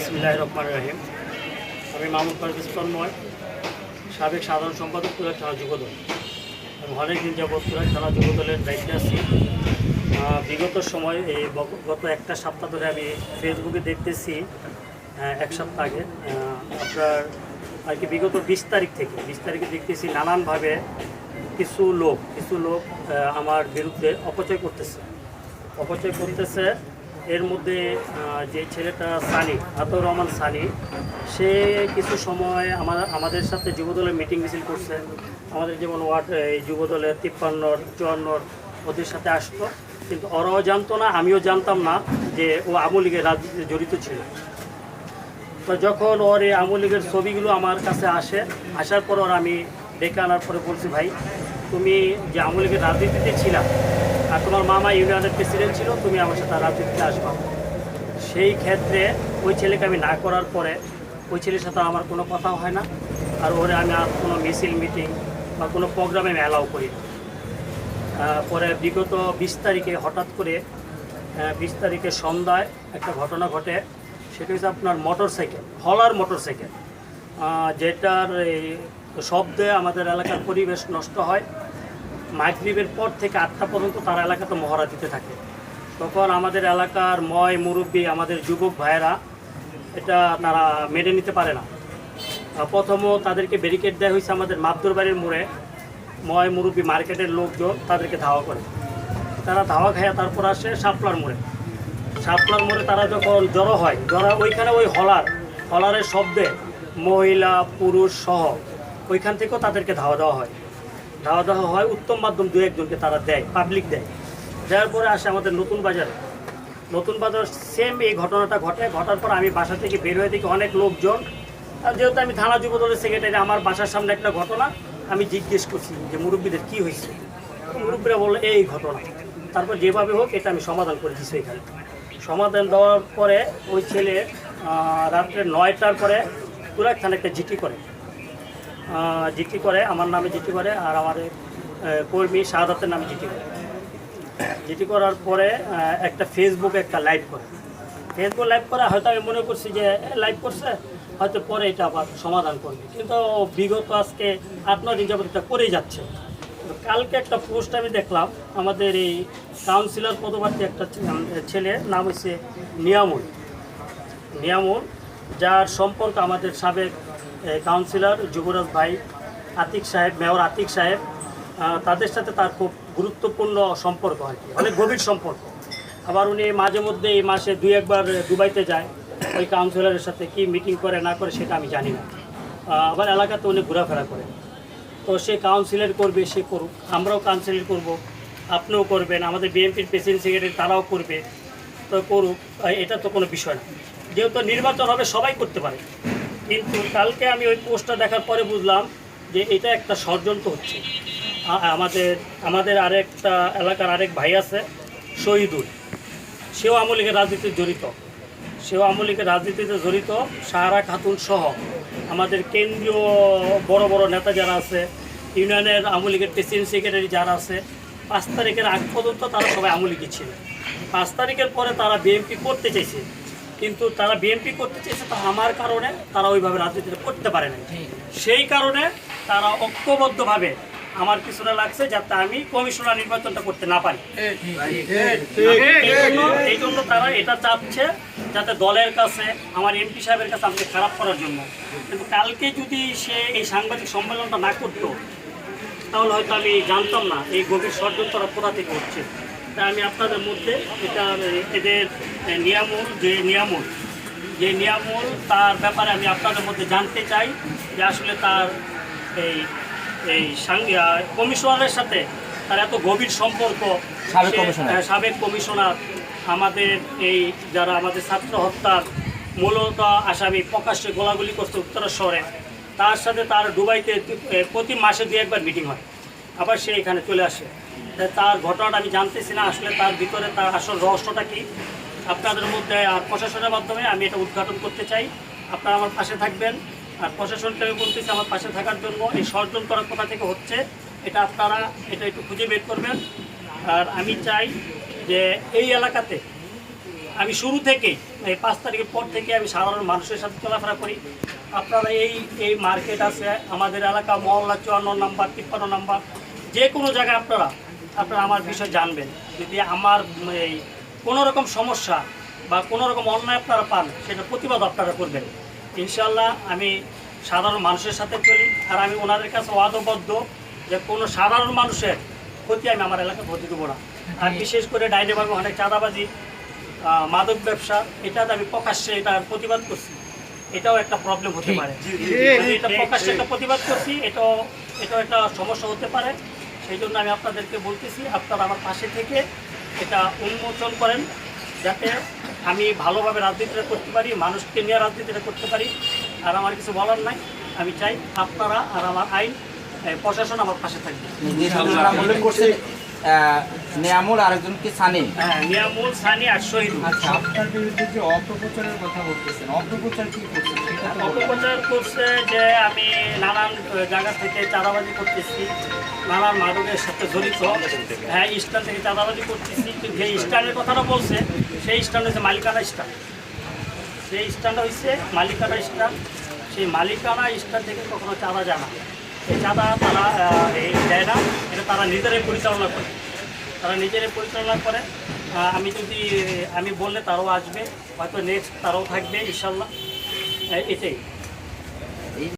বিসমিল্লাহির রহমানির রহিম। আমি মামুন পারভেজ তন্ময়, সাবেক সাধারণ সম্পাদক কুরাক থানা যুবদল। আমি অনেকদিন যাবৎ কুরাক থানা যুবদলের দায়িত্বে আছি। বিগত সময় গত একটা সপ্তাহ ধরে আমি ফেসবুকে দেখতেছি, এক সপ্তাহ আগে আপনার আর কি বিগত 20 তারিখে দেখতেছি নানানভাবে কিছু লোক আমার বিরুদ্ধে অপচয় করতেছে। এর মধ্যে যে ছেলেটা সানি, আতর রহমান সানি, সে কিছু সময় আমাদের সাথে যুবদলের মিটিং মিছিল করছে। আমাদের যেমন ওয়ার্ড যুবদলের 53 54 ওদের সাথে আসতো, কিন্তু ওরাও জানতো না, আমিও জানতাম না যে ও আওয়ামী লীগের রাজনীতিতে জড়িত ছিল। তো যখন ওর এই আওয়ামী লীগের ছবিগুলো আমার কাছে আসার পর ওর আমি ডেকে আনার পরে বলছি, ভাই তুমি যে আওয়ামী লীগের রাজনীতিতে ছিলা আর তোমার মামা ইউনিয়নের প্রেসিডেন্ট ছিল, তুমি আমার সাথে রাজনীতিতে আসবা। সেই ক্ষেত্রে ওই ছেলেকে আমি না করার পরে ওই ছেলের সাথে আমার কোনো কথা হয় না, আর ওরে আমি আর কোনো মিটিং বা কোনো প্রোগ্রামে আমি অ্যালাউ করি না। পরে বিগত 20 তারিখে হঠাৎ করে 20 তারিখে সন্ধ্যায় একটা ঘটনা ঘটে। সেটা হচ্ছে আপনার হলার মোটরসাইকেল, যেটার শব্দে আমাদের এলাকার পরিবেশ নষ্ট হয়। মাগরিবের পর থেকে 8টা পর্যন্ত তারা এলাকাতে মহড়া দিতে থাকে। তখন আমাদের এলাকার মুরব্বী, আমাদের যুবক ভাইয়েরা এটা তারা মেনে নিতে পারে না। প্রথমও তাদেরকে ব্যারিকেড দেওয়া হয়েছে আমাদের মাবদুর বাড়ির মোড়ে। মুরব্বী মার্কেটের লোকজন তাদেরকে ধাওয়া করে, তারা ধাওয়া খায়। তারপর আসে শাপলার মোড়ে তারা যখন জড়ো হয়, ওইখানে ওই হলারের শব্দে মহিলা পুরুষ সহ ওইখান থেকেও তাদেরকে ধাওয়া দেওয়া হয়। উত্তম মাধ্যম 2-1জনকে তারা দেয়, পাবলিক দেয়। দেওয়ার পরে আসে আমাদের নতুন বাজার সেম এই ঘটনাটা ঘটার পর আমি বাসা থেকে বের হয়ে দেখি অনেক লোকজন। আর যেহেতু আমি থানা যুবদলের সেক্রেটারি, আমার বাসার সামনে একটা ঘটনা, আমি জিজ্ঞেস করছি যে মুরব্বীদের কী হয়েছে। মুরব্বীরা বললো এই ঘটনা। তারপর যেভাবে হোক এটা আমি সমাধান করে দিচ্ছি। এখানে সমাধান দেওয়ার পরে ওই ছেলে রাত্রে 9টার পরে কুরাক থানা একটা জিটি করে আমার নামে জিটি করে, আর আমার কর্মী শাহাদাতের নামে জিটি করার পরে একটা ফেসবুকে একটা লাইভ করে। হয়তো আমি মনে করছি যে লাইভ করছে, হয়তো পরে এটা আবার সমাধান করবে, কিন্তু বিগত আজকে 8-9 দিন যাবত এটা করেই যাচ্ছে। কালকে একটা পোস্ট আমি দেখলাম, আমাদের এই কাউন্সিলর পদপ্রার্থী একটা ছেলে, নাম হচ্ছে নিয়ামুল, যার সম্পর্ক আমাদের সাবেক কাউন্সিলর যুবরাজ ভাই মেয়র আতিক সাহেব, তাদের সাথে তার খুব গুরুত্বপূর্ণ সম্পর্ক আর কি, অনেক গভীর সম্পর্ক। আবার উনি মাঝে মধ্যে এই মাসে 2-1 বার দুবাইতে যায়, ওই কাউন্সিলরের সাথে কি মিটিং করে না করে সেটা আমি জানি না। আবার এলাকাতে উনি ঘোরাফেরা করে। তো সে কাউন্সিলর করবে, সে করুক, আমরাও কাউন্সিলর করব, আপনিও করবেন, আমাদের বিএনপির প্রেসিডেন্ট সেক্রেটারি তারাও করবে, তো করুক, এটা তো কোনো বিষয় না। যেহেতু নির্বাচন হবে সবাই করতে পারে। কিন্তু কালকে আমি ওই পোস্টটা দেখার পরে বুঝলাম যে এটা একটা ষড়যন্ত্র হচ্ছে। আমাদের আরেকটা এলাকার আরেক ভাই আছে শহীদুল, সেও আওয়ামী লীগের রাজনীতিতে জড়িত। সাহারা খাতুন সহ আমাদের কেন্দ্রীয় বড় বড় নেতা যারা আছে, ইউনিয়নের আওয়ামী লীগের প্রেসিডেন্ট সেক্রেটারি যারা আছে, 5 তারিখের আগ পর্যন্ত তারা সবাই আওয়ামী লীগই ছিল। 5 তারিখের পরে তারা বিএনপি করতে চাইছে, কিন্তু তারা বিএনপি করতে চেয়েছে তা আমার কারণে তারা ওইভাবে রাজনীতিটা করতে পারে না। সেই কারণে তারা ঐক্যবদ্ধভাবে আমার পিছনে লাগছে যাতে আমি কমিশনার নির্বাচনটা করতে না পারি। এই জন্য তারা এটা চাচ্ছে যাতে দলের কাছে, আমার এমপি সাহেবের কাছে আমাকে খারাপ করার জন্য। কিন্তু কালকে যদি সে এই সাংবাদিক সম্মেলনটা না করতো, তাহলে হয়তো আমি জানতাম না এই গভীর ষড়যন্ত্রটা কোথা থেকে হচ্ছে। তাই আমি আপনাদের মধ্যে এটা এদের নিয়ামুল তার ব্যাপারে আমি আপনাদের মধ্যে জানতে চাই যে আসলে তার এই কমিশনারের সাথে তার এত গভীর সম্পর্ক। সাবেক কমিশনার আমাদের যারা আমাদের ছাত্র হত্যার মূলত আসামি প্রকাশ্যে গোলাগুলি করছে উত্তরেশ্বরে, তার সাথে তার দুবাইতে প্রতি মাসে 2-1 বার মিটিং হয়, আবার সে এখানে চলে আসে। তার ঘটনাটা আমি জানতেছি না আসলে তার ভিতরে তার আসল রহস্যটা কী। আপনাদের মধ্যে আর প্রশাসনের মাধ্যমে আমি এটা উদ্ঘাটন করতে চাই, আপনারা আমার পাশে থাকবেন। আর প্রশাসনকে আমি বলতেছি আমার পাশে থাকার জন্য। এই ষড়যন্ত্র কোথা থেকে হচ্ছে এটা আপনারা একটু খুঁজে বের করবেন। আর আমি চাই যে এই এলাকাতে আমি শুরু থেকেই এই 5 তারিখের পর থেকে আমি সাধারণ মানুষের সাথে চলাফেরা করি। আপনারা এই মার্কেট আছে আমাদের এলাকা মহল্লা 54 নাম্বার 53 নাম্বার, যে কোনো জায়গায় আপনারা আমার বিষয় জানবেন। যদি আমার এই কোনো রকম সমস্যা বা কোনো রকম অন্যায় আপনারা পান, সেটা প্রতিবাদ আপনারা করবেন। ইনশাল্লাহ আমি সাধারণ মানুষের সাথে চলি, আর আমি ওনাদের কাছে ওয়াদাবদ্ধ যে কোনো সাধারণ মানুষের ক্ষতি আমি আমার এলাকায় হতে দেবো না। আর বিশেষ করে ডাইনেভাবে অনেক চাঁদাবাজি, মাদক ব্যবসা, এটাতে আমি প্রকাশ্যে এটার প্রতিবাদ করছি। এটাও একটা প্রবলেম হতে পারে, এটা প্রকাশ্যে একটা প্রতিবাদ করছি, এটাও একটা সমস্যা হতে পারে। সেই জন্য আমি আপনাদেরকে বলতেছি, আপনারা আমার পাশে থেকে এটা উন্মোচন করেন, যাতে আমি ভালোভাবে রাজনীতিটা করতে পারি, মানুষকে নিয়ে রাজনীতিটা করতে পারি। আর আমার কিছু বলার নাই, আমি চাই আপনারা আর আমার আইন প্রশাসন আমার পাশে থাকবে। নিয়ামুল আরেকজনকে সানি, হ্যাঁ, নিয়ামুল, সানি আর শহীদুল। আচ্ছা, আপনার বিরুদ্ধে যে অপপ্রচারের কথা বলতেছেন, অপপ্রচার কি করছেন? অপপ্রচার করছে যে আমি নানান জায়গা থেকে চাঁদাবাজি করতেছি, নানান মাদকের সাথে জড়িত। হ্যাঁ, স্টান থেকে চাঁদাবাজি করতেছি, কিন্তু যে স্টানের কথাটা বলছে সেই স্টান হচ্ছে মালিকানা স্টান। সেই স্টানটা হচ্ছে মালিকানা স্টান। সেই মালিকানা স্টান থেকে কখনো চাঁদা যায় না। এই চাঁদা তারা দেয় না, এটা তারা নিজেরাই পরিচালনা করে। আমি বললে তারাও আসবে, হয়তো নেক্সট তারাও থাকবে ইনশাল্লাহ। এটাই।